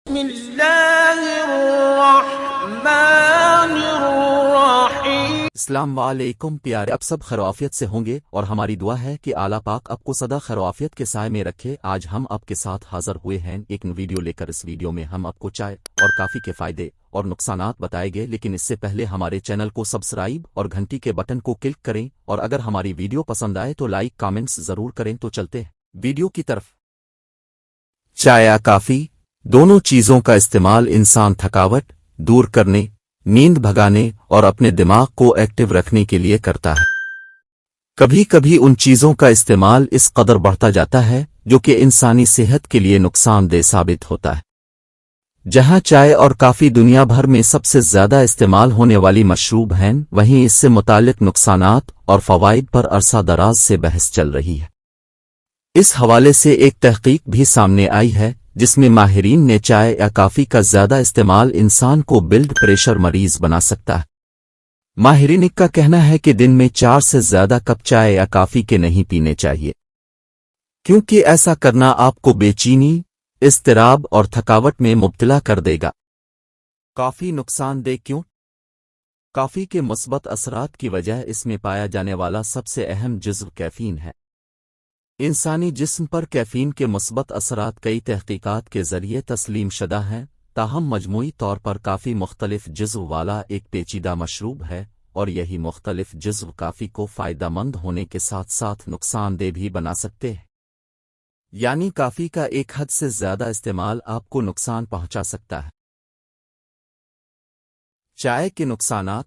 بسم اللہ الرحمن الرحیم۔ السلام علیکم پیارے، اب سب خیروافیت سے ہوں گے اور ہماری دعا ہے کہ اعلیٰ پاک آپ کو سدا خیروافیت کے سائے میں رکھے۔ آج ہم آپ کے ساتھ حاضر ہوئے ہیں ایک ویڈیو لے کر۔ اس ویڈیو میں ہم آپ کو چائے اور کافی کے فائدے اور نقصانات بتائے گے، لیکن اس سے پہلے ہمارے چینل کو سبسکرائب اور گھنٹی کے بٹن کو کلک کریں، اور اگر ہماری ویڈیو پسند آئے تو لائک کامنٹس ضرور کریں۔ تو چلتے ہیں ویڈیو کی طرف۔ چائے یا کافی، دونوں چیزوں کا استعمال انسان تھکاوٹ دور کرنے، نیند بھگانے اور اپنے دماغ کو ایکٹیو رکھنے کے لیے کرتا ہے۔ کبھی کبھی ان چیزوں کا استعمال اس قدر بڑھتا جاتا ہے جو کہ انسانی صحت کے لیے نقصان دہ ثابت ہوتا ہے۔ جہاں چائے اور کافی دنیا بھر میں سب سے زیادہ استعمال ہونے والی مشروب ہیں، وہیں اس سے متعلق نقصانات اور فوائد پر عرصہ دراز سے بحث چل رہی ہے۔ اس حوالے سے ایک تحقیق بھی سامنے آئی ہے جس میں ماہرین نے چائے یا کافی کا زیادہ استعمال انسان کو بلڈ پریشر مریض بنا سکتا ہے۔ ماہرین کا کہنا ہے کہ دن میں 4 سے زیادہ کپ چائے یا کافی کے نہیں پینے چاہیے، کیونکہ ایسا کرنا آپ کو بے چینی، اضطراب اور تھکاوٹ میں مبتلا کر دے گا۔ کافی نقصان دہ کیوں؟ کافی کے مثبت اثرات کی وجہ اس میں پایا جانے والا سب سے اہم جزو کیفین ہے۔ انسانی جسم پر کیفین کے مثبت اثرات کئی تحقیقات کے ذریعے تسلیم شدہ ہیں، تاہم مجموعی طور پر کافی مختلف جزو والا ایک پیچیدہ مشروب ہے، اور یہی مختلف جزو کافی کو فائدہ مند ہونے کے ساتھ ساتھ نقصان دہ بھی بنا سکتے ہیں۔ یعنی کافی کا ایک حد سے زیادہ استعمال آپ کو نقصان پہنچا سکتا ہے۔ چائے کے نقصانات۔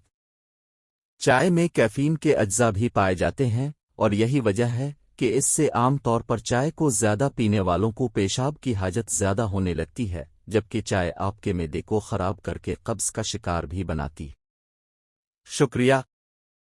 چائے میں کیفین کے اجزاء بھی پائے جاتے ہیں، اور یہی وجہ ہے کہ اس سے عام طور پر چائے کو زیادہ پینے والوں کو پیشاب کی حاجت زیادہ ہونے لگتی ہے، جبکہ چائے آپ کے معدے کو خراب کر کے قبض کا شکار بھی بناتی ہے۔ شکریہ۔